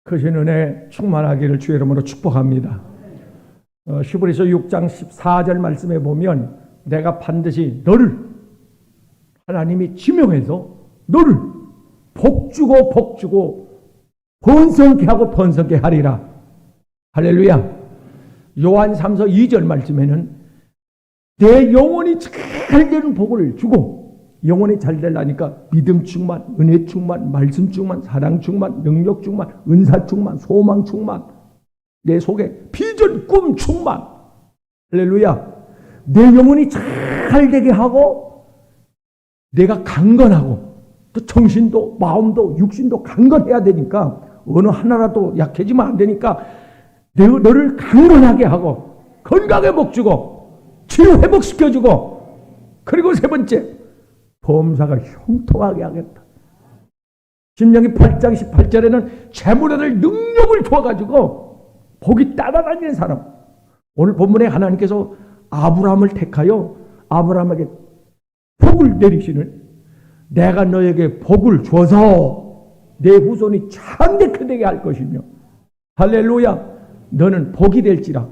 크신 은혜 충만하기를 주의 이름으로 축복합니다. 히브리서 6장 14절 말씀에 보면 내가 반드시 너를 하나님이 지명해서 너를 복주고 번성케 하고 번성케 하리라. 할렐루야. 요한 3서 2절 말씀에는 내 영혼이 잘 되는 복을 주고, 영혼이 잘 되려니까 믿음 충만, 은혜 충만, 말씀 충만, 사랑 충만, 능력 충만, 은사 충만, 소망 충만, 내 속에 비전, 꿈 충만. 할렐루야. 내 영혼이 잘 되게 하고 내가 강건하고 또 정신도 마음도 육신도 강건해야 되니까, 어느 하나라도 약해지면 안 되니까 너를 강건하게 하고 건강에 복주고 치유 회복시켜주고, 그리고 세 번째 범사가 형통하게 하겠다. 신명기 8장 18절에는 재물에 될 능력을 줘가지고 복이 따라다니는 사람. 오늘 본문에 하나님께서 아브라함을 택하여 아브라함에게 복을 내리시는, 내가 너에게 복을 줘서 내 후손이 참되게 되게 할 것이며, 할렐루야. 너는 복이 될지라.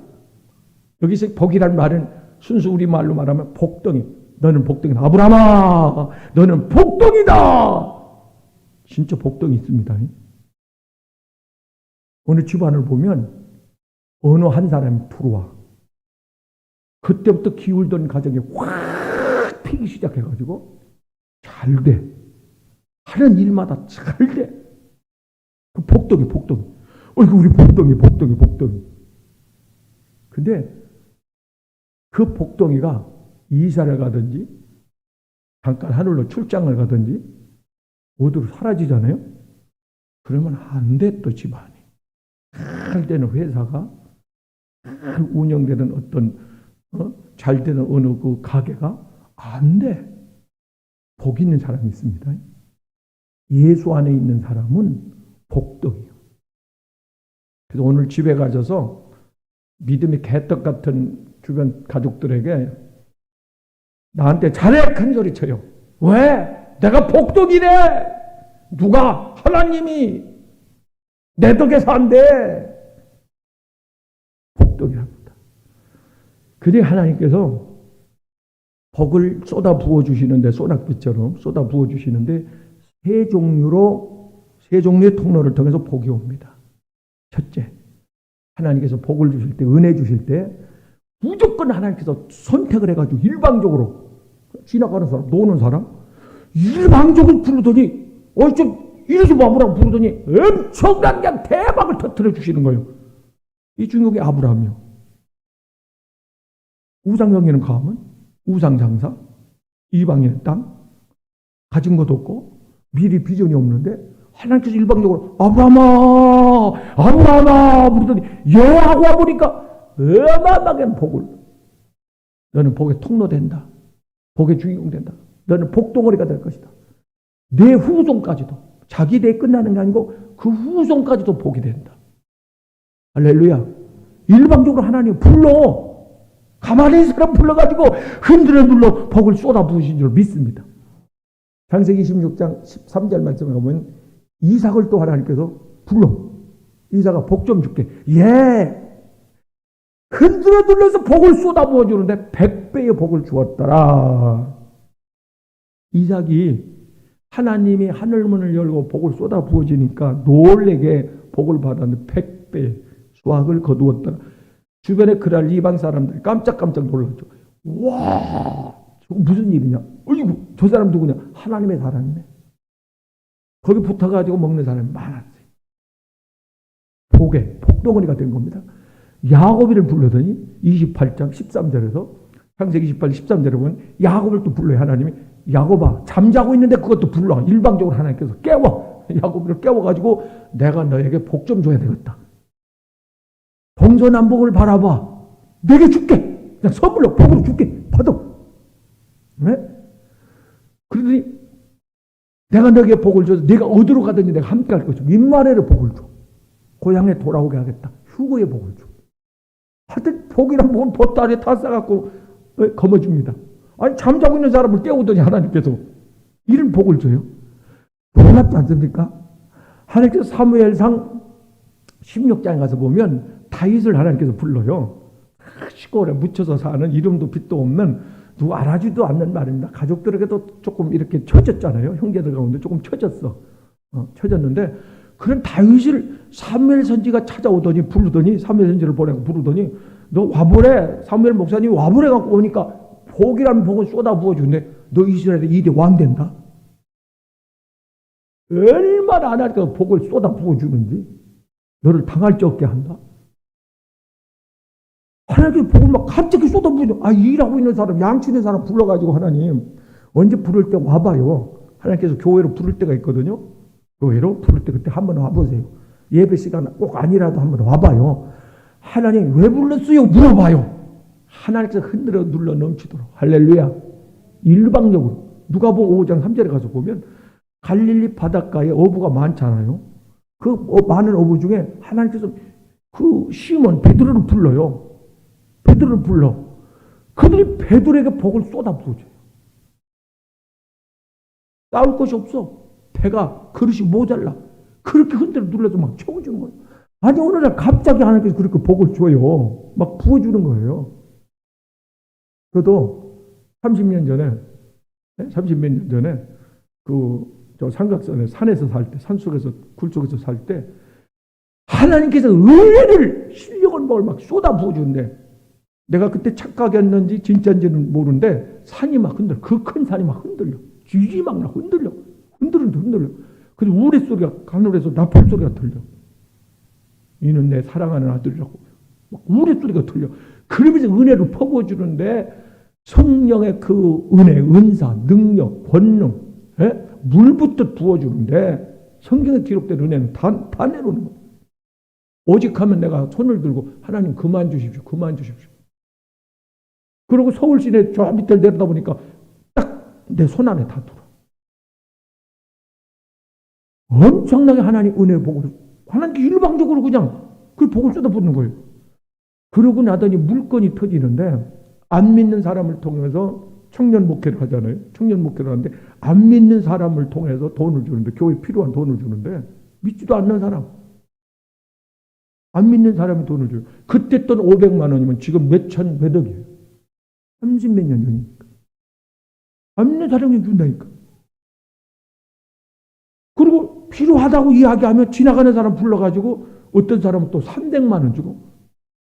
여기서 복이라는 말은 순수 우리말로 말하면 복덩이. 너는 복덩이다. 아브라함아, 너는 복덩이다. 진짜 복덩이 있습니다. 어느 집안을 보면 어느 한 사람이 들어와. 그때부터 기울던 가정이 확 피기 시작해가지고 잘 돼. 하는 일마다 잘 돼. 그 복덩이. 어이구, 우리 복덩이. 근데 그 복덩이가 이사를 가든지 잠깐 하늘로 출장을 가든지 어디로 사라지잖아요. 그러면 안 돼. 또 집안이 잘 되는 회사가, 잘 운영되는 어떤 잘 되는 어느 그 가게가 안 돼. 복 있는 사람이 있습니다. 예수 안에 있는 사람은 복덩이요. 그래서 오늘 집에 가셔서 믿음이 개떡 같은 주변 가족들에게 나한테 잘해 큰 소리 쳐요. 왜? 내가 복덩이래. 누가? 하나님이 내 덕에 산대. 복덩이랍니다. 그래 하나님께서 복을 쏟아 부어 주시는데, 소낙비처럼 쏟아 부어 주시는데 세 종류의 통로를 통해서 복이 옵니다. 첫째, 하나님께서 복을 주실 때, 은혜 주실 때 무조건 하나님께서 선택을 해가지고 일방적으로 지나가는 사람, 노는 사람 일방적으로 부르더니 좀 이래서 마무라고 부르더니 엄청난 그냥 대박을 터뜨려 주시는 거예요. 이 중국의 아브라함이요. 우상성에는 가면 우상장사, 이방인의 땅, 가진 것도 없고 미리 비전이 없는데 하나님께서 일방적으로 아브라함아 부르더니 여하고 와보니까 어마어마하게 복을, 너는 복의 통로 된다. 복의 주인공 된다. 너는 복덩어리가 될 것이다. 내 후손까지도, 자기 내 끝나는 게 아니고 그 후손까지도 복이 된다. 할렐루야. 일방적으로 하나님 불러, 가만히 있는 사람 불러가지고 흔들어 눌러 복을 쏟아 부으신 줄 믿습니다. 창세기 26장 13절 말씀에 보면 이삭을 또 하나님께서 불러. 이삭아, 복 좀 줄게. 예. 흔들어 눌러서 복을 쏟아 부어주는데 100배의 복을 주었더라. 이삭이 하나님이 하늘문을 열고 복을 쏟아 부어지니까 놀래게 복을 받았는데 100배의 수확을 거두었더라. 주변에 그날 이방 사람들이 깜짝깜짝 놀랐죠. 와, 저거 무슨 일이냐? 어이구, 저 사람 누구냐? 하나님의 사람이네. 거기 붙어가지고 먹는 사람이 많았어요. 복덩어리가 된 겁니다. 야곱이를 불러더니 28장 13절에서 창세기 28, 13절에 보면 야곱을 또 불러요. 하나님이 야곱아, 잠자고 있는데 그것도 불러. 일방적으로 하나님께서 깨워. 야곱을 깨워가지고 내가 너에게 복 좀 줘야 되겠다. 동서남북을 바라봐. 내게 줄게. 그냥 선물로 복으로 줄게. 받아. 네? 그러더니 내가 너에게 복을 줘서 네가 어디로 가든지 내가 함께 할 것이고 인마레를 복을 줘. 고향에 돌아오게 하겠다. 휴거의 복을 줘. 하여튼 복이란 복은 보따리에 다 싸갖고 거머줍니다. 아니 잠자고 있는 사람을 깨우더니 하나님께서 이런 복을 줘요. 놀랍지 않습니까? 하나님께서 사무엘상 16장에 가서 보면 다윗을 하나님께서 불러요. 시골에 묻혀서 사는 이름도 빛도 없는 누구 알아주지도 않는 말입니다. 가족들에게도 조금 이렇게 처졌잖아요. 형제들 가운데 조금 처졌어. 처졌는데 그런 다윗을 사무엘 선지가 찾아오더니 부르더니 사무엘 선지를 보내고 부르더니 너 와보래. 사무엘 목사님이 와보래 갖고 오니까 복이라는 복을 쏟아 부어주는데 너 이스라엘의 2대 왕 된다. 얼마나 하나님께서 복을 쏟아 부어주는지 너를 당할 적 없게 한다. 하나님께서 복을 막 갑자기 쏟아 부어줘. 일하고 있는 사람, 양치 있는 사람 불러가지고 하나님 언제 부를 때 와봐요. 하나님께서 교회로 부를 때가 있거든요. 교회로 부를 때 그때 한번 와보세요. 예배 시간 꼭 아니라도 한번 와봐요. 하나님 왜 불렀어요? 물어봐요. 하나님께서 흔들어 눌러 넘치도록. 할렐루야. 일방적으로 누가복음 5장 3절에 가서 보면 갈릴리 바닷가에 어부가 많잖아요. 그 많은 어부 중에 하나님께서 그 시몬 베드로를 불러요. 베드로를 불러. 그들이 베드로에게 복을 쏟아부어줘요. 싸울 것이 없어. 배가 그릇이 모자라. 그렇게 흔들어 눌러서 막 채워주는 거예요. 아니 오늘날 갑자기 하나님께서 그렇게 복을 줘요. 막 부어주는 거예요. 저도 30년 전에 저 삼각산에 산에서 살 때, 산속에서 굴 속에서 살 때 하나님께서 은혜를 신령한 복을 막 쏟아 부어주는데 내가 그때 착각했는지 진짜인지는 모르는데 산이 막 흔들려. 그 큰 산이 막 흔들려. 쥐지 막 흔들려. 흔들려. 그래서 우레소리가 가늘어서 나팔 소리가 들려. 이는 내 사랑하는 아들이라고. 막 우레소리가 들려. 그러면서 은혜를 퍼부어주는데 성령의 그 은혜, 은사, 능력, 권능, 물부터 부어주는데 성경에 기록된 은혜는 다 내려오는 거예요. 오직 하면 내가 손을 들고 하나님 그만 주십시오. 그리고 서울 시내 저 밑을 내려다 보니까 딱 내 손 안에 다 들어. 엄청나게 하나님 은혜 복을 하나님께 일방적으로 그냥 그 복을 쏟아붓는 거예요. 그러고 나더니 물건이 터지는데 안 믿는 사람을 통해서 청년 목회를 하잖아요. 청년 목회를 하는데 안 믿는 사람을 통해서 돈을 주는데 교회에 필요한 돈을 주는데 믿지도 않는 사람 안 믿는 사람이 돈을 줘요. 그때 돈 500만 원이면 지금 몇천 몇억이에요. 30몇 년 전이니까. 안 믿는 사람이 준다니까. 그리고 필요하다고 이야기하면 지나가는 사람 불러가지고 어떤 사람은 또 300만 원 주고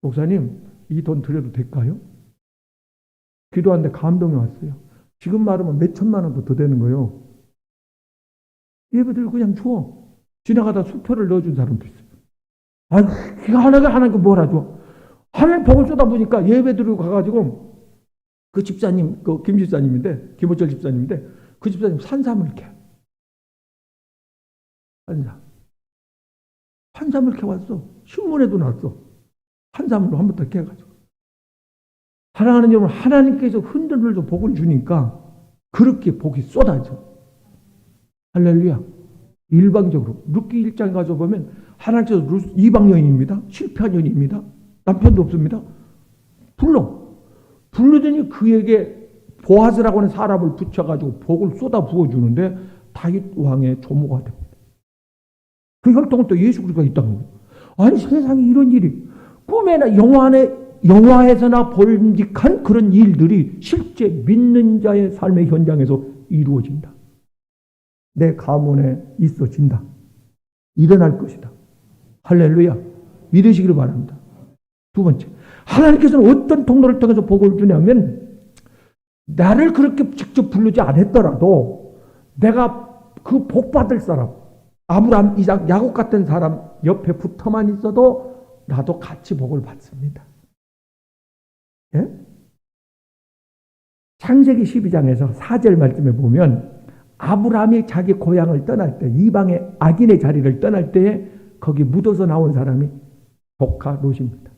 목사님 이 돈 드려도 될까요? 기도하는데 감동이 왔어요. 지금 말하면 몇 천만 원도 더 되는 거예요. 예배들 그냥 줘. 지나가다 수표를 넣어준 사람도 있어요. 하나님께 뭐라 줘. 하나님 복을 쏟아보니까 예배 드리고 가가지고 그 집사님, 그 김 집사님인데, 김호철 집사님인데 그 집사님 산삼을 캐. 산삼을 캐왔어. 신문에도 났어. 산삼으로 한 번 더 캐가지고. 사랑하는 여러분, 하나님께서 흔들면서 복을 주니까 그렇게 복이 쏟아져. 할렐루야. 일방적으로. 룻기 1장에 가서 보면 하나님께서 이방 여인입니다. 실패한 여인입니다. 남편도 없습니다. 부르더니 그에게 보아스라고 하는 사람을 붙여가지고 복을 쏟아 부어주는데 다윗 왕의 조모가 됩니다. 그 혈통은 또 예수 그리스도가 있다는 거예요. 아니 세상에 이런 일이 꿈에나 영화에서나 볼직한 그런 일들이 실제 믿는 자의 삶의 현장에서 이루어진다. 내 가문에 있어진다. 일어날 것이다. 할렐루야. 믿으시기를 바랍니다. 두 번째, 하나님께서는 어떤 통로를 통해서 복을 주냐면 나를 그렇게 직접 부르지 않았더라도 내가 그 복 받을 사람, 아브라함, 이삭, 야곱 같은 사람 옆에 붙어만 있어도 나도 같이 복을 받습니다. 예? 창세기 12장에서 4절 말씀에 보면 아브라함이 자기 고향을 떠날 때 이방의 악인의 자리를 떠날 때에 거기 묻어서 나온 사람이 조카 롯입니다.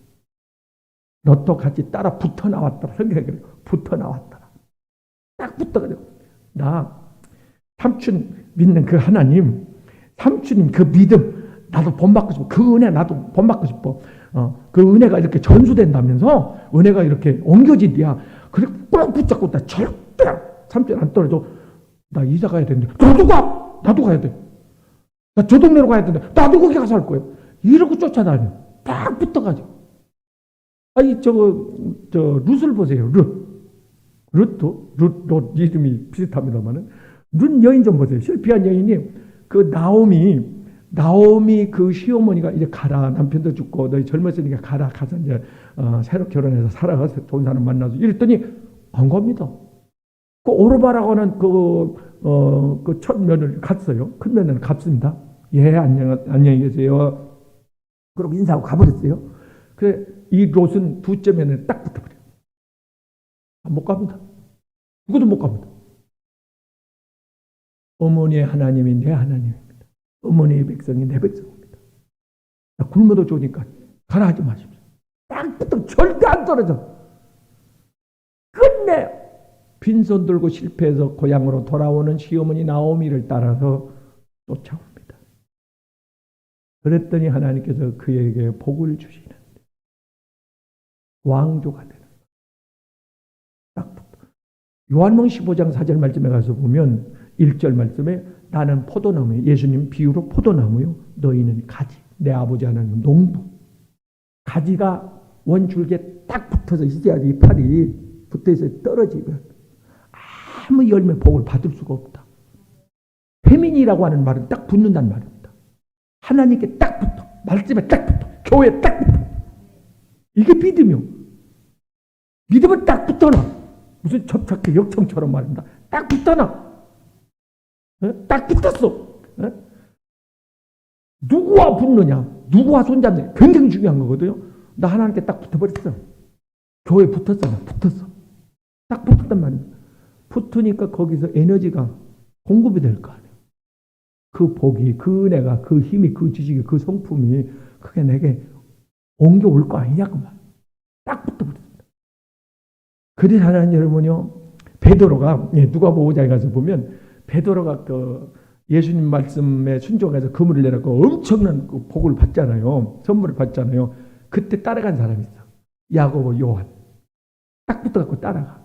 롯도 같이 따라 붙어 나왔더라. 성경에 그래요. 붙어 나왔더라. 딱 붙어가지고 나 삼촌 믿는 그 하나님, 삼촌님 그 믿음 나도 본받고 싶어. 그 은혜 나도 본받고 싶어. 그 은혜가 이렇게 전수된다면서 은혜가 이렇게 옮겨진대야. 그래 꼭 붙잡고 나 절대 삼촌 안 떨어져. 나 이사 가야 되는데 나도 가. 나도 가야 돼. 나 저 동네로 가야 되는데 나도 거기 가서 할 거예요. 이러고 쫓아다녀. 딱 붙어가지고. 아니, 룻을 보세요. 룻 이름이 비슷합니다만은. 룻 여인 좀 보세요. 실패한 여인이, 그 나오미 그 시어머니가 이제 가라. 남편도 죽고, 너희 젊었으니까 가서 이제, 새로 결혼해서 살아가서 좋은 사람 만나서 이랬더니, 안 갑니다. 그 오르바라고 하는 그 첫 며느리 갔어요. 큰 며느리 갔습니다. 예, 안녕히 계세요. 그러고 인사하고 가버렸어요. 그래, 이 롯은 두째 며느리 딱 붙어버려요. 못 갑니다. 누구도 못 갑니다. 어머니의 하나님이 내 하나님입니다. 어머니의 백성이 내 백성입니다. 굶어도 좋으니까 가라 하지 마십시오. 딱 붙어 절대 안 떨어져. 끝내 빈손 들고 실패해서 고향으로 돌아오는 시어머니 나오미를 따라서 쫓아옵니다. 그랬더니 하나님께서 그에게 복을 주시는데 왕조가 되는 거예요. 딱 붙어. 요한복음 15장 4절 말씀에 가서 보면 1절 말씀에 나는 포도나무요. 예수님 비유로 포도나무요. 너희는 가지. 내 아버지 하나님은 농부. 가지가 원줄기에 딱 붙어서 있어야지 이 팔이 붙어서 떨어지면 아무 열매 복을 받을 수가 없다. 회민이라고 하는 말은 딱 붙는다는 말입니다. 하나님께 딱 붙어. 말씀에 딱 붙어. 교회에 딱 붙어. 이게 믿음이요. 믿음은 딱 붙어놔. 무슨 접착해 역청처럼 말입니다. 딱 붙어놔. 딱 붙었어. 누구와 붙느냐, 누구와 손잡느냐 굉장히 중요한 거거든요. 나 하나님께 딱 붙어버렸어. 교회에 붙었어. 딱 붙었단 말입니다. 붙으니까 거기서 에너지가 공급이 될 거 아니에요. 그 복이, 그 은혜가, 그 힘이, 그 지식이, 그 성품이 그게 내게 옮겨올 거 아니냐 그 말. 딱 붙어버렸습니다. 그래서 하나님 여러분요, 베드로가 누가복음 5장에 가서 보면 베드로가 그 예수님 말씀에 순종해서 그물을 내놓고 엄청난 그 복을 받잖아요. 선물을 받잖아요. 그때 따라간 사람이 있어. 야고보, 요한. 딱 붙어갖고 따라가.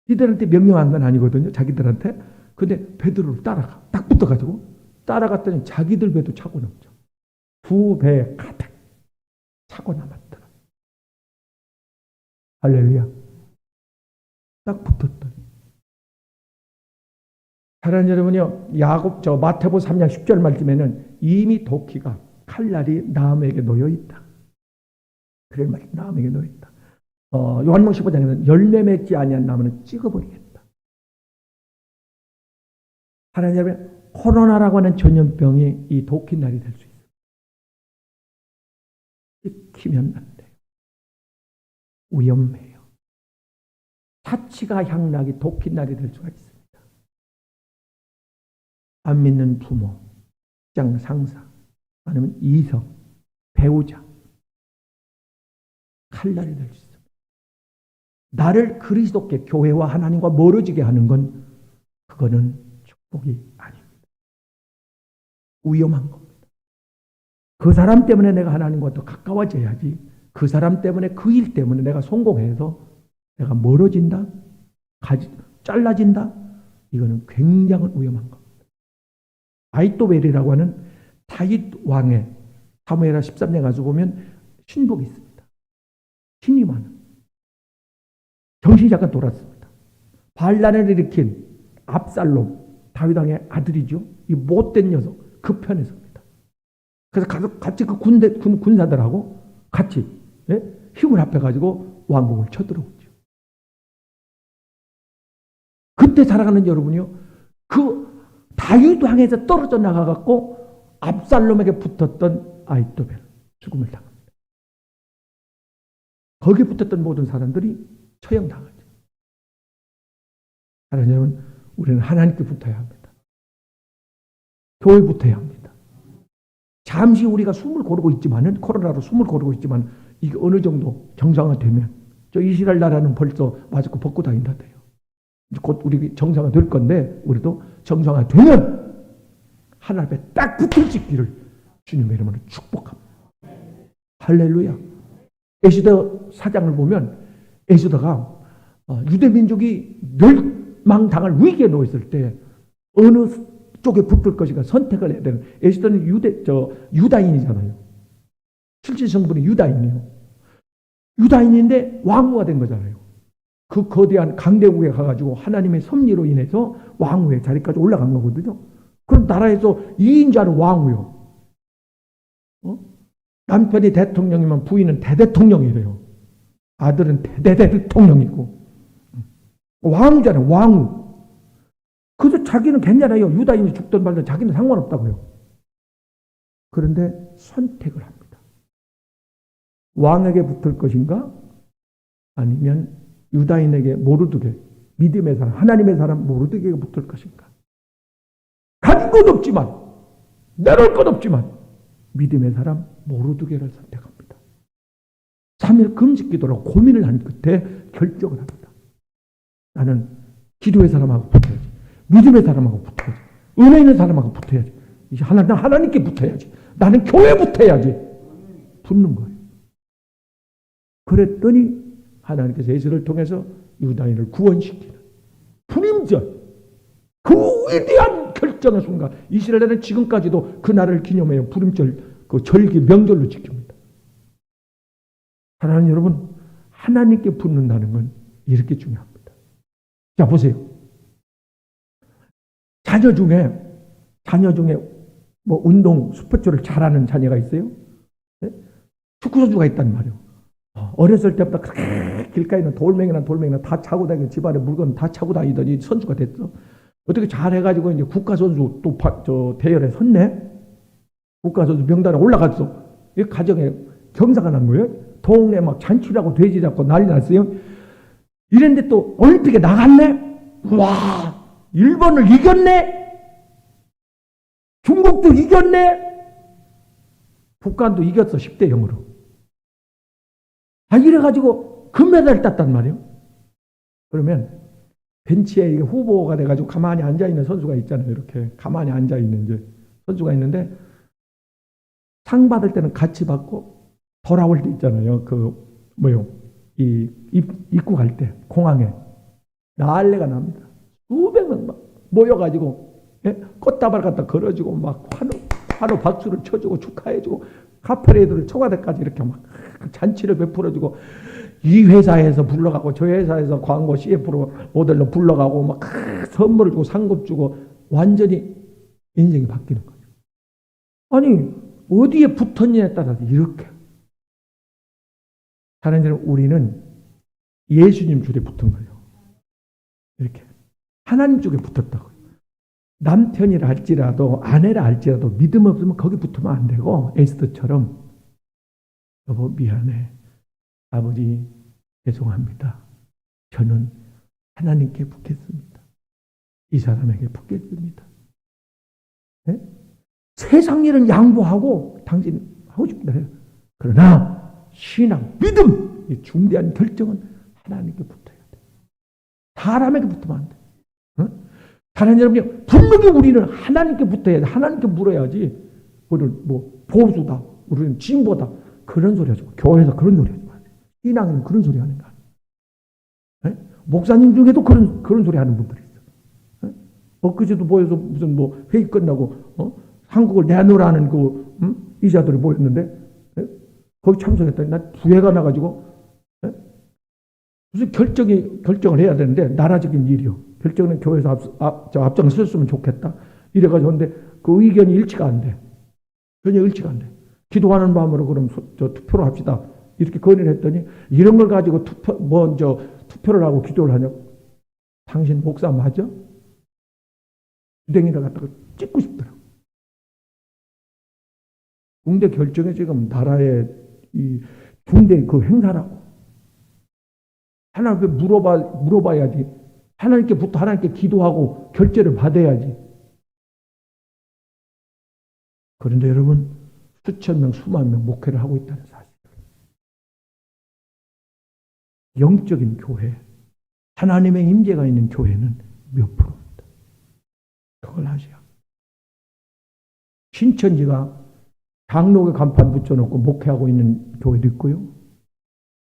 이들한테 명령한 건 아니거든요. 자기들한테. 근데 베드로를 따라가. 딱 붙어가지고 따라갔더니 자기들 배도 차고 넘죠. 2배 가득 차고 남았더라. 할렐루야. 딱 붙었더니. 사랑하는 여러분요, 마태복음 3장 10절 말씀에는 이미 도끼가 칼날이 나무에게 놓여 있다. 그래 말이야. 나무에게 놓여 있다. 요한복음 15장에는 열매 맺지 아니한 나무는 찍어버리겠다. 하나님 여러분, 코로나라고 하는 전염병이 이 도끼날이 될 수 있어요. 찍히면 안 돼요. 위험해요. 사치가 향락이 도끼날이 될 수가 있습니다. 안 믿는 부모, 직장 상사, 아니면 이성, 배우자, 칼날이 될 수 있습니다. 나를 그리스도께 교회와 하나님과 멀어지게 하는 건 그거는 축복이 아닙니다. 위험한 겁니다. 그 사람 때문에 내가 하나님과 더 가까워져야지 그 사람 때문에 그 일 때문에 내가 성공해서 내가 멀어진다, 잘라진다, 이거는 굉장히 위험한 겁니다. 아히토벨이라고 하는 다윗 왕의 사무엘하 13장 가서 보면 신복이 있습니다. 신이 많은. 정신이 잠깐 돌았습니다. 반란을 일으킨 압살롬, 다윗 왕의 아들이죠. 이 못된 녀석, 그 편에 섭니다. 그래서 같이 그 군사들하고 같이 힘을 합해가지고 왕궁을 쳐들어오죠. 그때 살아가는 여러분이요, 그 다윗 왕에서 떨어져 나가갖고 압살롬에게 붙었던 아히토벨 죽음을 당합니다. 거기에 붙었던 모든 사람들이 처형당하죠. 하나님 여러분, 우리는 하나님께 붙어야 합니다. 교회에 붙어야 합니다. 잠시 우리가 숨을 고르고 있지만은, 코로나로 숨을 고르고 있지만 이게 어느 정도 정상화되면, 저 이스라엘 나라는 벌써 마스크 벗고 다닌다대요. 곧 우리 정상화 될 건데, 우리도 정상화 되면 하나님 앞에 딱 붙을 수 있기를 주님의 이름으로 축복합니다. 할렐루야. 에스더 사장을 보면 에스더가 유대 민족이 멸망당할 위기에 놓였을 때 어느 쪽에 붙을 것인가 선택을 해야 되는, 에스더는 유다인이잖아요. 실질 성분이 유다인이에요. 유다인인데 왕후가 된 거잖아요. 그 거대한 강대국에 가가지고 하나님의 섭리로 인해서 왕후의 자리까지 올라간 거거든요. 그럼 나라에서 2인자는 왕후요. 남편이 대통령이면 부인은 대대통령이래요. 아들은 대대대통령이고. 왕후잖아요, 왕후. 그래서 자기는 괜찮아요. 유다인이 죽든 말든 자기는 상관없다고요. 그런데 선택을 합니다. 왕에게 붙을 것인가? 아니면 유다인에게 모르드게, 믿음의 사람, 하나님의 사람 모르드게가 붙을 것인가? 가진 것 없지만, 내놓을 것 없지만 믿음의 사람 모르드게를 선택합니다. 3일 금식 기도로 고민을 한 끝에 결정을 합니다. 나는 기도의 사람하고 붙어야지. 믿음의 사람하고 붙어야지. 은혜 있는 사람하고 붙어야지. 이제 하나님께 붙어야지. 나는 교회에 붙어야지. 붙는 거예요. 그랬더니 하나님께서 예수를 통해서 유다인을 구원시키는 불임절, 그 위대한 결정의 순간, 이스라엘은 지금까지도 그날을 기념해요. 불임절, 그 절기 명절로 지킵니다. 사랑하는 여러분, 하나님께 붙는다는 건 이렇게 중요합니다. 자, 보세요. 자녀 중에 뭐 운동, 스포츠를 잘하는 자녀가 있어요? 네? 축구 선수가 있단 말이에요. 어렸을 때부터 그렇게 길가에 있는 돌멩이나 다 차고 다니고 집안에 물건 다 차고 다니더니 선수가 됐어. 어떻게 잘해가지고 이제 국가선수 또 대열에 섰네? 국가선수 명단에 올라갔어. 이 가정에 경사가 난 거예요. 동네 막 잔치라고 돼지 잡고 난리 났어요. 이랬는데 또 올림픽에 나갔네? 와, 일본을 이겼네? 중국도 이겼네? 북한도 이겼어. 10대 0으로. 이래가지고 금메달을 땄단 말이에요. 그러면 벤치에 후보가 돼가지고 가만히 앉아있는 선수가 있잖아요. 이렇게 가만히 앉아있는 이제 선수가 있는데 상 받을 때는 같이 받고 돌아올 때 있잖아요. 입구 갈 때 공항에 난리가 납니다. 수백 명 막 모여가지고 꽃다발 갖다 걸어주고 막 환호 박수를 쳐주고 축하해주고 카프레이드를 청와대까지 이렇게 막 잔치를 베풀어주고 이 회사에서 불러가고 저 회사에서 광고 CF로 모델로 불러가고 막 선물을 주고 상급 주고 완전히 인생이 바뀌는 거죠. 아니 어디에 붙었냐에 따라서 이렇게 다른 사람 우리는 예수님 줄에 붙은 거예요. 이렇게 하나님 쪽에 붙었다고요. 남편이라 할지라도 아내라 할지라도 믿음 없으면 거기 붙으면 안 되고 에스더처럼 여보 미안해. 아버지 죄송합니다. 저는 하나님께 붙겠습니다. 이 사람에게 붙겠습니다. 네? 세상 일은 양보하고 당신 하고 싶다 해요. 그러나 신앙, 믿음 이 중대한 결정은 하나님께 붙어야 돼. 사람에게 붙으면 안 돼. 하나님 여러분, 분명히 우리는 하나님께 붙어야 돼. 하나님께 물어야지. 우리는 뭐 보수다, 우리는 진보다 그런 소리 하지 마. 교회에서 그런 소리 하지 마. 신앙에는 그런 소리 하는 거 아니야. 목사님 중에도 그런 소리 하는 분들이 있어. 엊그제도 모여서 무슨 뭐 회의 끝나고 한국을 내놓으라는 이자들이 모였는데 거기 참석했더니 난 부회가 나가지고 무슨 결정을 해야 되는데 나라적인 일이요. 결정은 교회에서 앞장을 섰으면 좋겠다. 이래가지고 근데 그 의견이 일치가 안 돼. 전혀 일치가 안 돼. 기도하는 마음으로 그럼 투표를 합시다. 이렇게 건의를 했더니 이런 걸 가지고 투표를 하고 기도를 하냐고. 당신 목사 맞아? 주댕이를 갖다가 찍고 싶더라고. 중대 결정에 지금 나라의 이 중대 그 행사라고. 하나님께 물어봐야지. 하나님께 기도하고 결제를 받아야지. 그런데 여러분 수천 명, 수만 명 목회를 하고 있다는 사실. 영적인 교회, 하나님의 임재가 있는 교회는 몇 프로입니다. 그걸 아셔야. 신천지가 장로교 간판 붙여놓고 목회하고 있는 교회도 있고요.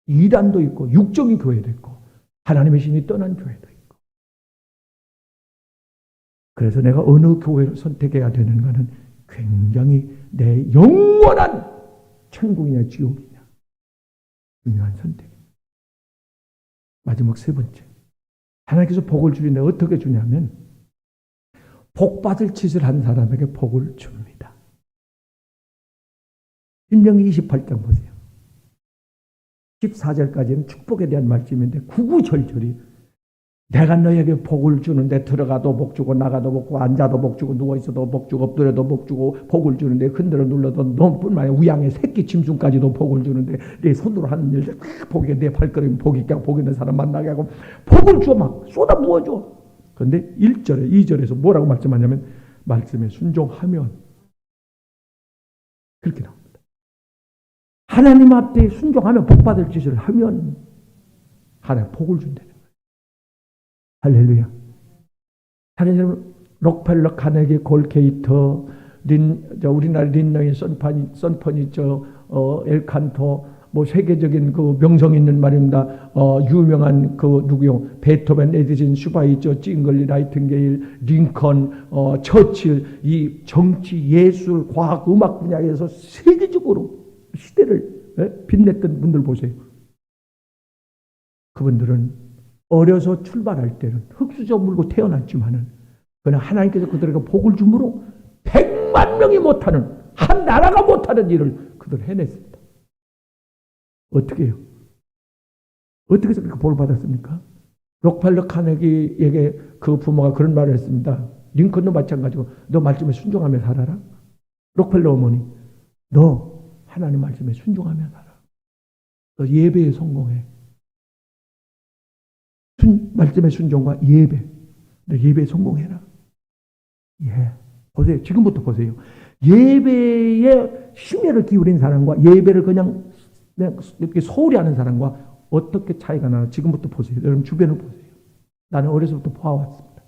이단도 있고 육적인 교회도 있고 하나님의 신이 떠난 교회도 있고. 그래서 내가 어느 교회를 선택해야 되는가는 굉장히 내 영원한 천국이냐 지옥이냐. 중요한 선택. 마지막 세 번째. 하나님께서 복을 주는데 어떻게 주냐면 복 받을 짓을 한 사람에게 복을 줍니다. 신명기 28장 보세요. 14절까지는 축복에 대한 말씀인데 구구절절이 내가 너에게 복을 주는데 들어가도 복 주고 나가도 복 주고 앉아도 복 주고 누워있어도 복 주고 엎드려도 복 주고 복을 주는데 흔들어 눌러도 너뿐만 아니라 우양의 새끼 짐승까지도 복을 주는데 내 손으로 하는 일들 복이 내 발걸음이 복이 있게 복 있는 사람 만나게 하고 복을 줘 막 쏟아 부어줘. 그런데 1절에 2절에서 뭐라고 말씀하냐면 말씀에 순종하면 그렇게 나옵니다. 하나님 앞에 순종하면 복 받을 짓을 하면 하나님 복을 준다는 거예요. 할렐루야. 하나님 록펠러 카네기 골케이터 우리나라 린너인 선퍼니 엘칸토 뭐 세계적인 그 명성 있는 말입니다. 유명한 그 누구요? 베토벤, 에디슨, 슈바이처, 찡글리, 나이팅게일, 링컨, 처칠 이 정치, 예술, 과학, 음악 분야에서 세계적으로 시대를 빛냈던 분들 보세요. 그분들은 어려서 출발할 때는 흙수저 물고 태어났지만은 그러나 하나님께서 그들에게 복을 주므로 100만 명이 못하는 한 나라가 못하는 일을 그들 해냈습니다. 어떻게 해요? 어떻게 해서 그렇게 복을 받았습니까? 록펠러 카네기에게 그 부모가 그런 말을 했습니다. 링컨도 마찬가지고 너 말씀에 순종하며 살아라. 록펠러 어머니 너 하나님 말씀에 순종하며 살아. 너 예배에 성공해. 말씀의 순종과 예배. 너 예배에 성공해라. 예. 보세요. 지금부터 보세요. 예배에 심혈을 기울인 사람과 예배를 그냥 이렇게 소홀히 하는 사람과 어떻게 차이가 나나 지금부터 보세요. 여러분 주변을 보세요. 나는 어려서부터 보아왔습니다.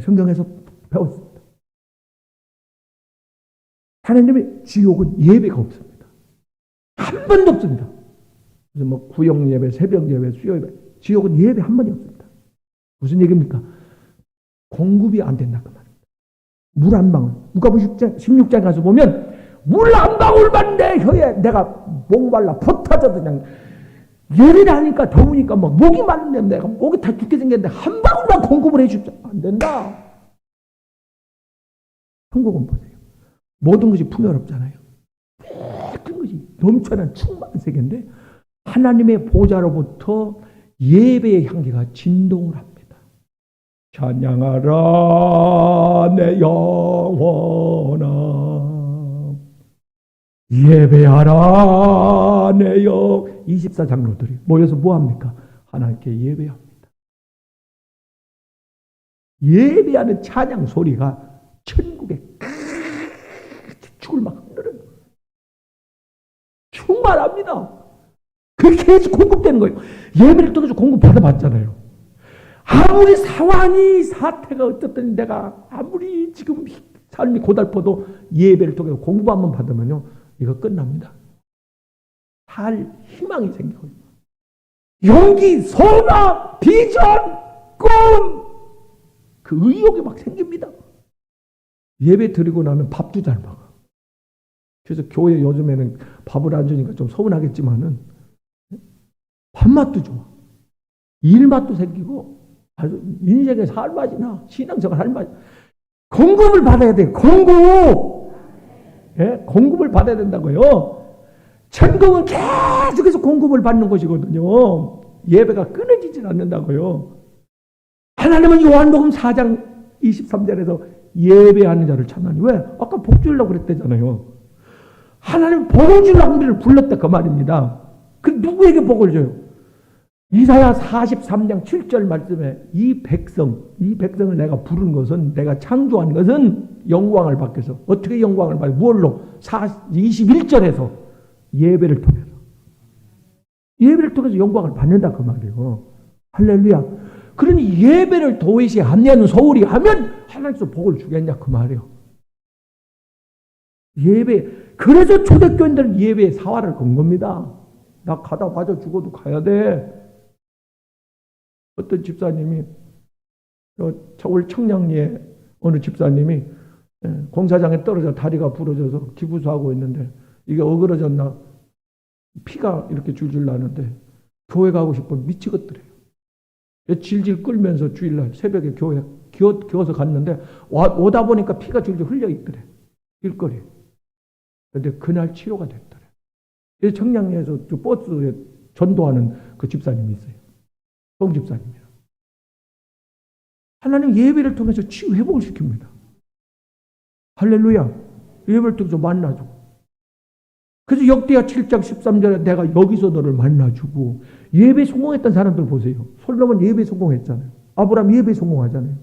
성경에서 배웠습니다. 하나님의 지옥은 예배가 없습니다. 한 번도 없습니다. 그래서 뭐 구역 예배, 새벽 예배, 수요 예배, 지옥은 예배 한 번이 없습니다. 무슨 얘기입니까? 공급이 안 된다 그 말입니다. 물 한 방울. 누가복음 16장에 가서 보면 물 한 방울만 내 혀에 내가 목말라 포타져도 그냥 열이 나니까 더우니까 막 목이 마른데 내가 목이 다 죽게 생겼는데 한 방울만 공급을 해주자. 안 된다. 천국은 보세요. 모든 것이 풍요롭잖아요. 모든 것이 넘쳐난 충만한 세계인데 하나님의 보좌로부터 예배의 향기가 진동을 합니다. 찬양하라 내 영혼아 예배하라 내 영 24장로들이 모여서 뭐합니까? 하나님께 예배합니다. 예배하는 찬양 소리가 천국에 축을 막 흔들어요. 충만합니다. 그렇게 해서 공급되는 거예요. 예배를 통해서 공급 받아봤잖아요. 아무리 상황이 사태가 어떻든 내가 아무리 지금 삶이 고달퍼도 예배를 통해서 공부 한번 받으면요 이거 끝납니다. 살 희망이 생겨요. 용기, 소망, 비전, 꿈 그 의욕이 막 생깁니다. 예배 드리고 나면 밥도 잘 먹어. 그래서 교회 요즘에는 밥을 안 주니까 좀 서운하겠지만은 밥맛도 좋아. 일맛도 생기고 아주 인생의 살맛이 나. 신앙생활 할 맛. 공급을 받아야 돼. 공급. 예? 공급을 받아야 된다고요. 천국은 계속해서 공급을 받는 것이거든요. 예배가 끊어지질 않는다고요. 하나님은 요한복음 4장 23절에서 예배하는 자를 찾나니 왜? 아까 복 주려고 그랬대잖아요. 하나님 복을 주려고 우리를 불렀다 그 말입니다. 그 누구에게 복을 줘요? 이사야 43장 7절 말씀에 이 백성을 내가 부른 것은 내가 창조한 것은 영광을 받기 위해서 어떻게 영광을 받아요? 무엇로? 21절에서 예배를 통해서 영광을 받는다 그 말이에요. 할렐루야. 그러니 예배를 도외시 합리하는 소홀히 하면 하나님께서 복을 주겠냐 그 말이에요. 예배. 그래서 초대교인들은 예배에 사활을 건 겁니다. 나 가다 맞아 죽어도 가야 돼. 어떤 집사님이 서울 청량리에 어느 집사님이 공사장에 떨어져 다리가 부러져서 기부소하고 있는데 이게 어그러졌나 피가 이렇게 줄줄 나는데 교회 가고 싶어 미치겠더래요. 질질 끌면서 주일날 새벽에 교회 기어서 갔는데 오다 보니까 피가 줄줄 흘려 있더래. 길거리에. 근데 그날 치료가 됐더래. 청량리에서 버스에 전도하는 그 집사님이 있어요. 송 집사님이요. 하나님 예배를 통해서 치유 회복을 시킵니다. 할렐루야. 예배를 통해서 만나주고. 그래서 역대하 7장 13절에 내가 여기서 너를 만나주고 예배 성공했던 사람들 보세요. 솔로몬 예배 성공했잖아요. 아브라함 예배 성공하잖아요.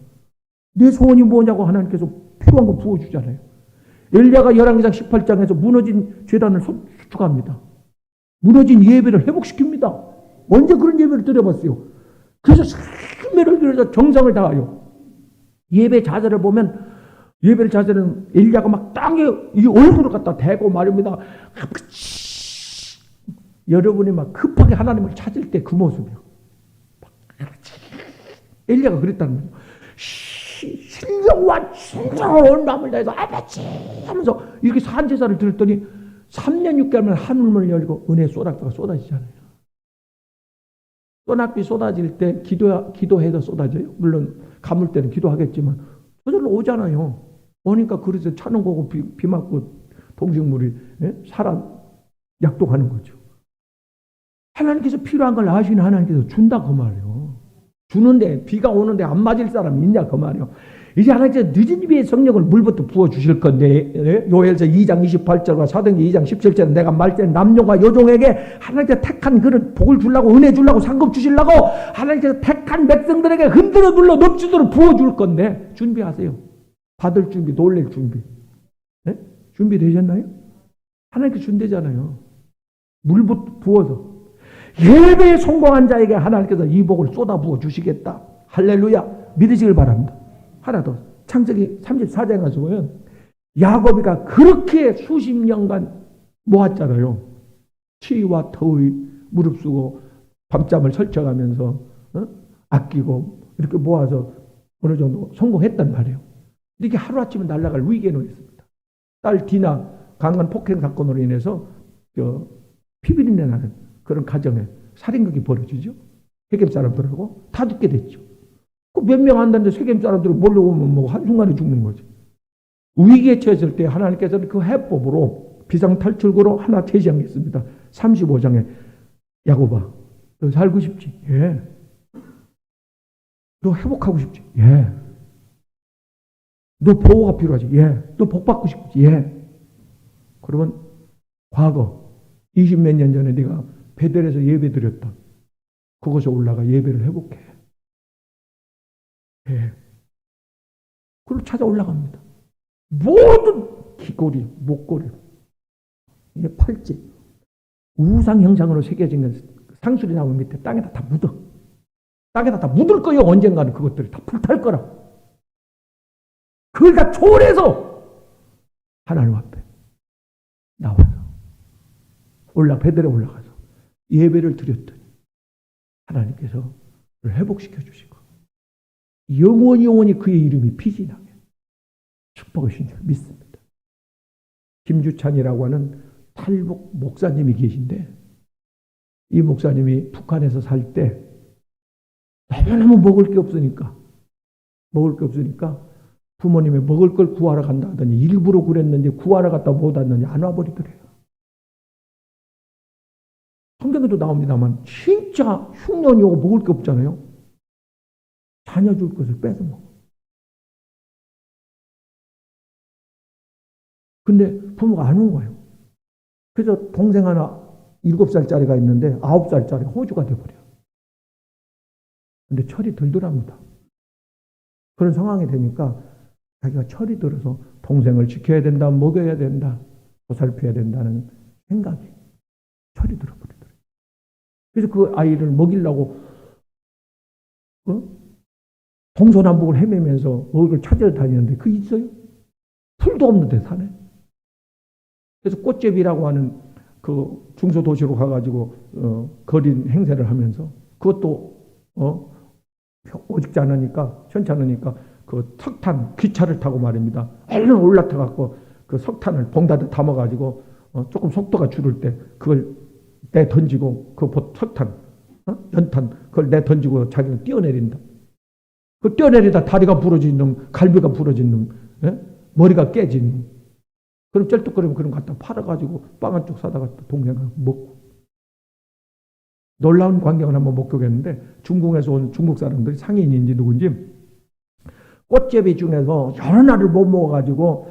내 소원이 뭐냐고 하나님께서 필요한 거 부어주잖아요. 엘리야가 열왕기상 18장에서 무너진 제단을 수축합니다. 무너진 예배를 회복시킵니다. 언제 그런 예배를 드려봤어요? 그래서 삶을 들여서 정성을 다하여 예배 자세를 보면 예배를 자세는 엘리야가 막 땅에 이 얼굴을 갖다 대고 말입니다. 여러분이 막 급하게 하나님을 찾을 때 그 모습이요. 엘리야가 그랬다는 거예요. 신령과 신성을 온 마음을 다해서 아버지 하면서 이렇게 산제사를 들었더니 3년 6개월만 하늘문을 열고 은혜의 소낙비가 쏟아지잖아요. 소낙비 쏟아질 때 기도해서 쏟아져요. 물론 가물 때는 기도하겠지만 저절로 오잖아요. 오니까 그릇에 차는 거고 비 맞고 동식물이 살아 약독하는 거죠. 하나님께서 필요한 걸 아시는 하나님께서 준다 그 말이에요. 주는데 비가 오는데 안 맞을 사람이 있냐 그 말이에요. 이제 하나님께서 늦은 비의 성령을 물부터 부어주실 건데 요엘서 2장 28절과 사도행전 2장 17절에 내가 말때 남녀가 여종에게 하나님께서 택한 그런 복을 주려고 은혜 주려고 상급 주시려고 하나님께서 택한 백성들에게 흔들어 눌러 넘치도록 부어줄 건데 준비하세요. 받을 준비, 놀랄 준비. 네? 준비되셨나요? 하나님께서 준대잖아요. 물부터 부어서 예배에 성공한 자에게 하나님께서 이 복을 쏟아부어 주시겠다. 할렐루야. 믿으시길 바랍니다. 하나 더. 창세기 34장에 가서 보면 야곱이가 그렇게 수십 년간 모았잖아요. 치와 터의 무릅쓰고 밤잠을 설쳐가면서 아끼고 이렇게 모아서 어느 정도 성공했단 말이에요. 이게 하루아침에 날아갈 위기에 놓였습니다. 딸 디나 강간 폭행 사건으로 인해서 피비린내 나는 그런 가정에 살인극이 벌어지죠. 세겜 사람들하고 다 죽게 됐죠. 그 몇 명 안 되는데 세겜 사람들이 몰려오면 뭐 한순간에 죽는 거죠. 위기에 처했을 때 하나님께서는 그 해법으로 비상탈출구로 하나 제시하겠습니다. 35장에 야곱아, 너 살고 싶지? 예. 너 회복하고 싶지? 예. 너 보호가 필요하지? 예. 너 복받고 싶지? 예. 그러면 과거 20몇 년 전에 네가 베델에서 예배 드렸던 그곳에 올라가 예배를 회복해. 예. 그리고 찾아 올라갑니다. 모든 귀걸이, 목걸이, 이게 팔찌, 우상 형상으로 새겨진 상술이 나오는 밑에 땅에다 다 묻어. 땅에다 다 묻을 거예요. 언젠가는 그것들이 다 불탈 거라. 그걸 다 초월해서 하나님 앞에 나와서 베델에 올라가서 예배를 드렸더니 하나님께서 그를 회복시켜 주시고 영원히 그의 이름이 피진하게 축복을 주신 줄 믿습니다. 김주찬이라고 하는 탈북 목사님이 계신데 이 목사님이 북한에서 살 때 너무너무 먹을 게 없으니까 부모님이 먹을 걸 구하러 간다 하더니 일부러 그랬는지 구하러 갔다 못 왔는지 안 와버리더래요. 성경에도 나옵니다만 진짜 흉년이 오고 먹을 게 없잖아요. 자녀 줄 것을 뺏어 먹어. 근데 부모가 안 온 거예요. 그래서 동생 하나 7살짜리가 있는데 9살짜리 호주가 돼버려요. 근데 철이 들더랍니다. 그런 상황이 되니까 자기가 철이 들어서 동생을 지켜야 된다, 먹여야 된다, 보살펴야 된다는 생각이 철이 들어버리더래요. 그래서 그 아이를 먹이려고 동서남북을 헤매면서 먹을 걸 찾으러 다니는데 그게 있어요? 풀도 없는데 사네. 그래서 꽃제비라고 하는 그 중소도시로 가가지고 거린 행세를 하면서 그것도 오직지 않으니까 현찮으니까 그 석탄 기차를 타고 말입니다. 얼른 올라타갖고 그 석탄을 봉다에 담아가지고 조금 속도가 줄을 때 그걸 내 던지고 그 석탄, 연탄 그걸 내 던지고 자기는 뛰어내린다. 그 뛰어내리다 다리가 부러진 놈, 갈비가 부러진 놈, 머리가 깨진 놈. 그럼 쩔뚝거리면 그런 거 갖다 팔아가지고 빵 한 쪽 사다 갖다 동생하고 먹고. 놀라운 광경을 한번 목격했는데 중국에서 온 중국 사람들이 상인인지 누군지 꽃제비 중에서 여러 날을 못 먹어가지고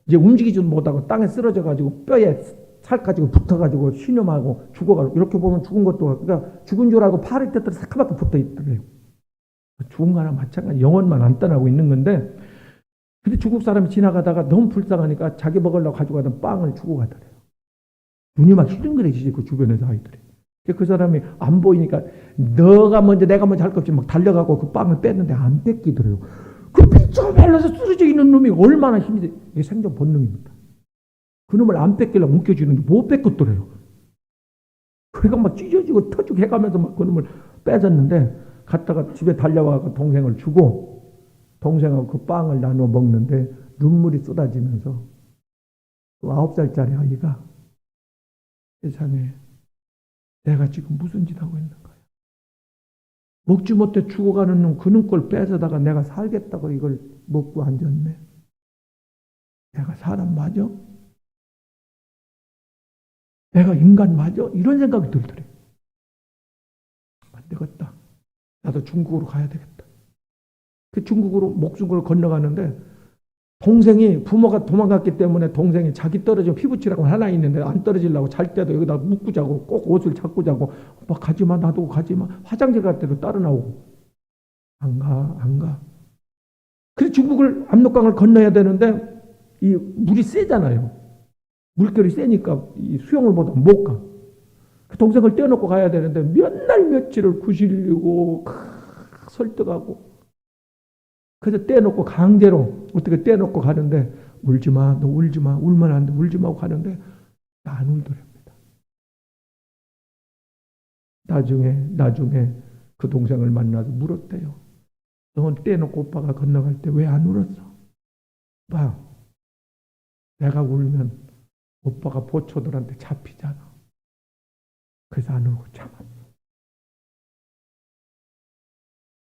이제 움직이지도 못하고 땅에 쓰러져가지고 뼈에 살 가지고 붙어가지고 신음하고 죽어가지고 이렇게 보면 죽은 것도 그러니까 죽은 줄 알고 팔을 떼더니 새카맣게 붙어있더래요. 죽은 거나 마찬가지 영혼만 안 떠나고 있는 건데 근데 중국 사람이 지나가다가 너무 불쌍하니까 자기 먹으려고 가지고 가던 빵을 주고 가더래요. 눈이 막 희둥그레지지 그 주변에서 아이들이. 그 사람이 안 보이니까 너가 먼저 내가 먼저 할 것 없이 막 달려가고 그 빵을 뺐는데 안 뺏기더래요. 그 삐쩍 말라서 쓰러져 있는 놈이 얼마나 힘이 돼. 이게 생존 본능입니다. 그 놈을 안 뺏기려고 묶여주는데 못 뺏겼더래요. 그러니까 막 찢어지고 터지고 해가면서 막 그 놈을 뺏었는데 갔다가 집에 달려와서 동생을 주고 동생하고 그 빵을 나눠 먹는데 눈물이 쏟아지면서 그 9살짜리 아이가 세상에 내가 지금 무슨 짓 하고 있는 거야. 먹지 못해 죽어가는 놈 그 놈걸 뺏어다가 내가 살겠다고 이걸 먹고 앉았네. 내가 사람 맞아? 내가 인간 맞아? 이런 생각이 들더래. 안 되겠다. 나도 중국으로 가야 되겠다. 그 중국으로 목숨 걸고 건너가는데 동생이 부모가 도망갔기 때문에 동생이 자기 떨어지면 피부치라고 하나 있는데 안 떨어지려고 잘 때도 여기다 묶고 자고 꼭 옷을 잡고 자고 막 가지마 놔두고 가지마 화장실 갈 때도 따로 나오고 안 가. 그래서 중국을 압록강을 건너야 되는데 이 물이 세잖아요. 물결이 세니까 이 수영을 못 가. 그 동생을 떼어놓고 가야 되는데 몇 날 며칠을 구실리고 설득하고 그래서 떼어놓고 강제로 어떻게 떼어놓고 가는데 울지마 너 울지마 울면 안 돼 울지마 하고 가는데 안 울더랍니다. 나중에 그 동생을 만나서 물었대요. 넌 떼어놓고 오빠가 건너갈 때 왜 안 울었어? 오빠 내가 울면 오빠가 보초들한테 잡히잖아. 그래서 안 울고 참았어.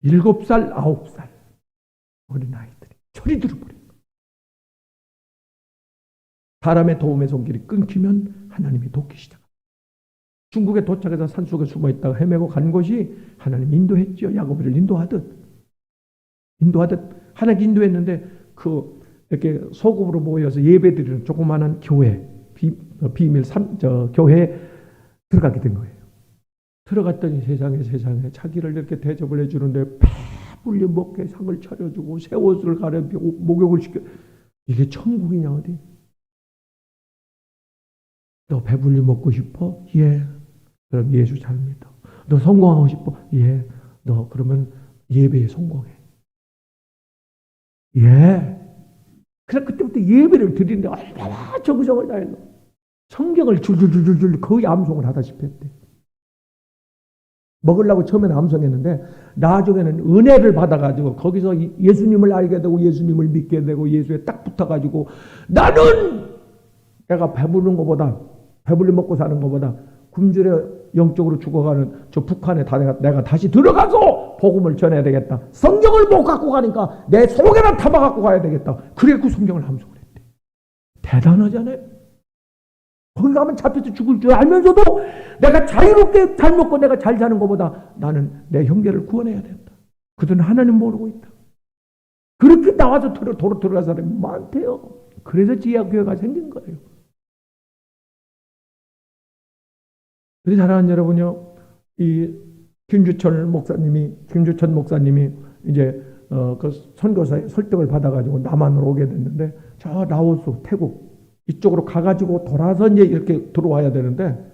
7살, 9살 어린아이들이 철이 들어버린 거예요. 사람의 도움의 손길이 끊기면 하나님이 돕기 시작합니다. 중국에 도착해서 산속에 숨어있다가 헤매고 간 곳이 하나님이 인도했죠. 야고보를 인도하듯 하나님 인도했는데 이렇게 소급으로 모여서 예배드리는 조그마한 교회 비밀 교회에 들어가게 된 거예요. 들어갔더니 세상에 자기를 이렇게 대접을 해주는데 배불리 먹게 상을 차려주고 새 옷을 갈아입히고 목욕을 시켜. 이게 천국이냐 어디? 너 배불리 먹고 싶어? 예. 그럼 예수 잘 믿어. 너 성공하고 싶어? 예. 너 그러면 예배에 성공해. 예. 그래 그때부터 예배를 드리는데 얼마나 정성을 다해서 성경을 줄줄줄줄 거의 암송을 하다시피 했대. 먹으려고 처음에는 암송했는데 나중에는 은혜를 받아가지고 거기서 예수님을 알게 되고 예수님을 믿게 되고 예수에 딱 붙어가지고 나는 내가 배부른 것보다 배불리 먹고 사는 것보다 굶주려 영적으로 죽어가는 저 북한에 내가 다시 들어가서 복음을 전해야 되겠다. 성경을 못 갖고 가니까 내 속에나 담아 갖고 가야 되겠다. 그래 그 성경을 암송을 했대. 대단하잖아요. 거기 가면 잡혀서 죽을 줄 알면서도 내가 자유롭게 잘 먹고 내가 잘 사는 것보다 나는 내 형제를 구원해야 된다. 그들은 하나님 모르고 있다. 그렇게 나와서 도로 들어간 사람이 많대요. 그래서 지하교회가 생긴 거예요. 우리 사랑하는 여러분요, 이 김주천 목사님이 이제 그 선교사의 설득을 받아가지고 남한으로 오게 됐는데 저 라오스, 태국 이쪽으로 가가지고 돌아서 이제 이렇게 들어와야 되는데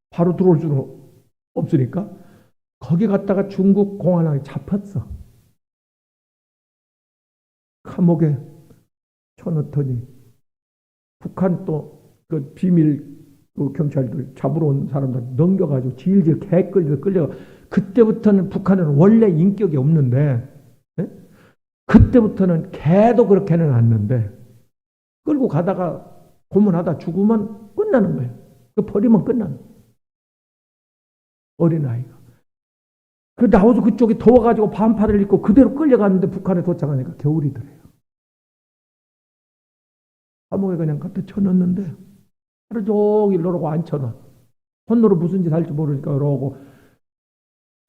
바로 들어올 수는 없으니까 거기 갔다가 중국 공안에 잡혔어. 감옥에 쳐넣더니 북한 또 그 비밀 그 경찰들 잡으러 온 사람들 넘겨가지고 질질 끌려. 그때부터는 북한은 원래 인격이 없는데 그때부터는 개도 그렇게는 않는데 끌고 가다가 고문하다 죽으면 끝나는 거예요. 버리면 끝나는 거예요. 어린아이가. 나와서 그쪽에 더워가지고 반팔을 입고 그대로 끌려갔는데 북한에 도착하니까 겨울이더래요. 감옥에 그냥 갖다 쳐넣는데 하루 종일 너라고 앉혀놔. 손으로 무슨 짓 할지 모르니까 그러고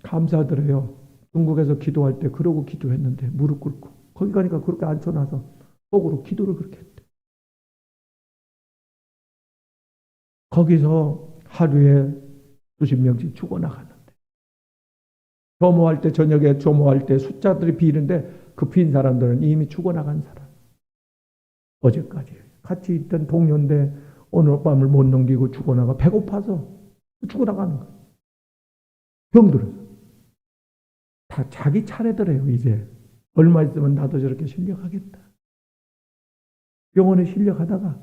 감사하더래요. 중국에서 기도할 때 그러고 기도했는데 무릎 꿇고 거기 가니까 그렇게 앉혀놔서 속으로 기도를 그렇게 했대. 거기서 하루에 수십 명씩 죽어나가는데 조모할 때 저녁에 조모할 때 숫자들이 비는데 그 빈 사람들은 이미 죽어나간 사람. 어제까지 같이 있던 동료인데 오늘 밤을 못 넘기고 죽어나가 배고파서 죽어나가는 거예요. 병들어서. 다 자기 차례더래요. 이제 얼마 있으면 나도 저렇게 실려가겠다. 병원에 실려가다가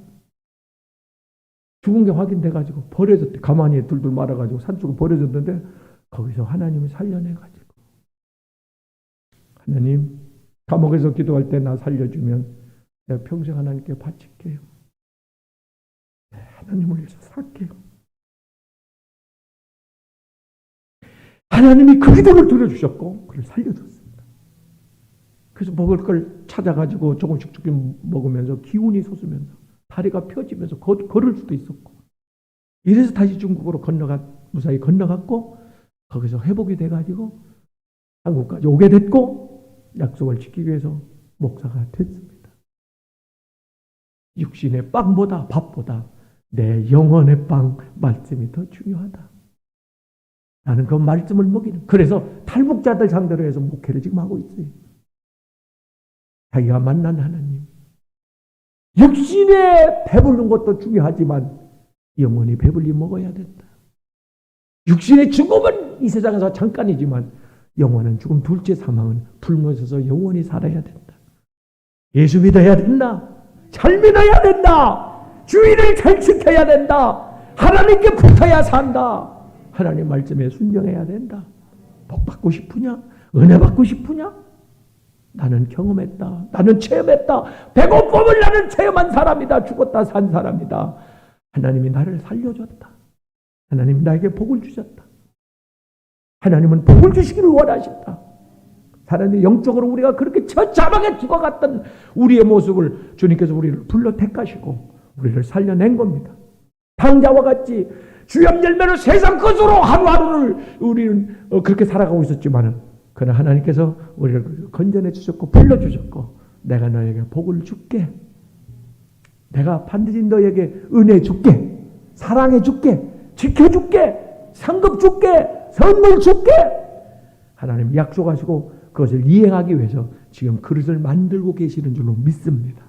죽은 게 확인돼가지고 버려졌대. 가만히 둘둘 말아가지고 산쪽에 버려졌는데 거기서 하나님이 살려내가지고 하나님 감옥에서 기도할 때 나 살려주면 내가 평생 하나님께 바칠게요. 하나님을 위해서 살게요. 하나님이 그 기도를 들어주셨고 그를 살려줬습니다. 그래서 먹을 걸 찾아가지고 조금씩 먹으면서 기운이 솟으면서 다리가 펴지면서 걸을 수도 있었고 이래서 다시 중국으로 무사히 건너갔고 거기서 회복이 돼가지고 한국까지 오게 됐고 약속을 지키기 위해서 목사가 됐습니다. 육신의 빵보다 밥보다 내 영혼의 빵 말씀이 더 중요하다. 나는 그 말씀을 먹이는. 그래서 탈북자들 상대로 해서 목회를 지금 하고 있어요. 자기가 만난 하나님. 육신에 배부른 것도 중요하지만 영혼이 배불리 먹어야 된다. 육신의 죽음은 이 세상에서 잠깐이지만 영혼은 죽음 둘째 사망은 불면서서 영원히 살아야 된다. 예수 믿어야 된다. 잘 믿어야 된다. 주의를 잘 지켜야 된다. 하나님께 붙어야 산다. 하나님 말씀에 순종해야 된다. 복 받고 싶으냐? 은혜 받고 싶으냐? 나는 경험했다. 나는 체험했다. 배고픔을 나는 체험한 사람이다. 죽었다 산 사람이다. 하나님이 나를 살려줬다. 하나님이 나에게 복을 주셨다. 하나님은 복을 주시기를 원하신다. 하나님 영적으로 우리가 그렇게 처참하게 죽어갔던 우리의 모습을 주님께서 우리를 불러 택하시고 우리를 살려낸 겁니다. 당자와 같이 주염 열매로 세상 것으로 하루하루를 우리는 그렇게 살아가고 있었지만은 그러나 하나님께서 우리를 건져내 주셨고 불러주셨고 내가 너에게 복을 줄게. 내가 반드시 너에게 은혜 줄게. 사랑해 줄게. 지켜줄게. 상급 줄게. 선물 줄게. 하나님 약속하시고 그것을 이행하기 위해서 지금 그릇을 만들고 계시는 줄로 믿습니다.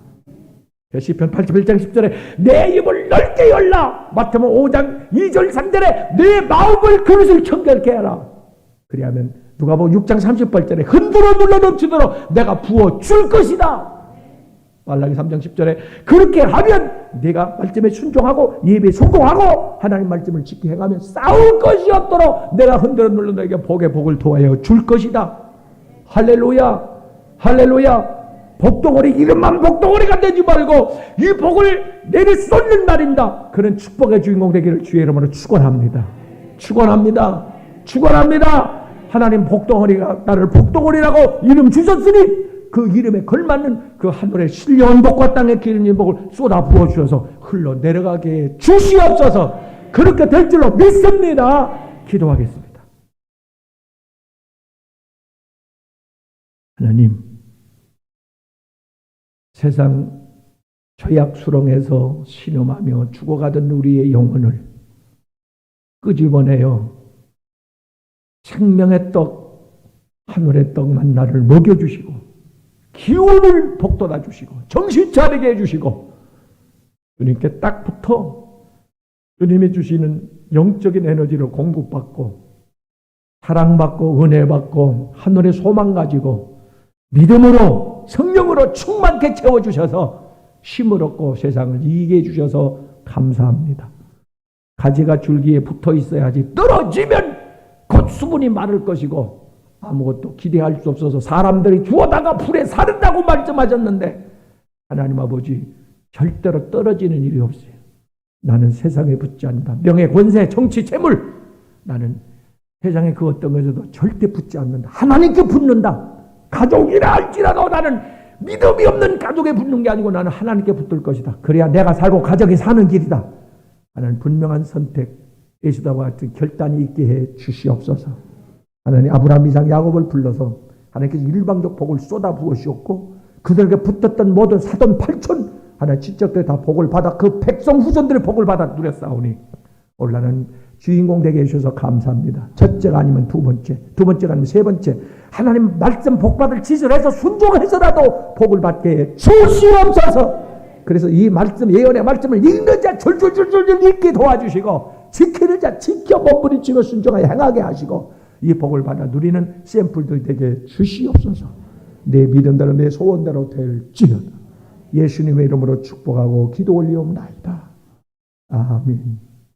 시편 81장 10절에 내 입을 넓게 열라. 마태복음 5장 2절 3절에 내 마음을 그릇을 청결케 하라. 그리하면 누가복음 6장 38절에 흔들어 눌러 넘치도록 내가 부어 줄 것이다. 말라기 3장 10절에 그렇게 하면 내가 말씀에 순종하고 예배에 성공하고 하나님 말씀을 지켜 행하면 싸울 것이 없도록 내가 흔들어 눌러 너에게 복의 복을 도하여 줄 것이다. 할렐루야. 할렐루야. 복덩어리 이름만 복덩어리가 되지 말고 이 복을 내리 쏟는 날입니다. 그런 축복의 주인공 되기를 주의 이름으로 축원합니다. 축원합니다. 축원합니다. 하나님 복덩어리가 나를 복덩어리라고 이름 주셨으니 그 이름에 걸맞는 그 하늘의 신령한 복과 땅의 기름진 복을 쏟아 부어주셔서 흘러 내려가게 주시옵소서. 그렇게 될 줄로 믿습니다. 기도하겠습니다. 하나님, 세상 죄악 수렁에서 신음하며 죽어가던 우리의 영혼을 끄집어내어 생명의 떡, 하늘의 떡 만나를 먹여주시고 기운을 북돋아 주시고 정신 차리게 해주시고 주님께 딱 붙어 주님이 주시는 영적인 에너지를 공급받고 사랑받고 은혜받고 하늘의 소망 가지고 믿음으로 성령으로 충만케 채워주셔서 힘을 얻고 세상을 이기게 해주셔서 감사합니다. 가지가 줄기에 붙어 있어야지 떨어지면 곧 수분이 마를 것이고 아무것도 기대할 수 없어서 사람들이 주워다가 불에 사른다고 말씀하셨는데 하나님 아버지 절대로 떨어지는 일이 없어요. 나는 세상에 붙지 않는다. 명예, 권세, 정치, 재물. 나는 세상에 그 어떤 것에도 절대 붙지 않는다. 하나님께 붙는다. 가족이라 할지라도 나는 믿음이 없는 가족에 붙는 게 아니고 나는 하나님께 붙을 것이다. 그래야 내가 살고 가족이 사는 길이다. 하나님 분명한 선택, 예수다와 같은 결단이 있게 해 주시옵소서. 하나님 아브라함, 이삭, 야곱을 불러서 하나님께서 일방적 복을 쏟아 부으시었고 그들에게 붙었던 모든 사돈 8천 하나님 친척들이 다 복을 받아 그 백성 후손들의 복을 받아 누렸사오니 오늘 나는 주인공 되게 해주셔서 감사합니다. 첫째가 아니면 두 번째가 아니면 세 번째, 하나님 말씀 복받을 짓을 해서 순종해서라도 복을 받게 해 주시옵소서. 그래서 이 말씀, 예언의 말씀을 읽는 자 줄줄줄줄 읽게 도와주시고 지키는 자 지켜 몸부림치고 순종하여 행하게 하시고 이 복을 받아 누리는 샘플들 되게 주시옵소서. 내 믿음대로 내 소원대로 될지어다. 예수님의 이름으로 축복하고 기도 올리옵나이다. 아멘.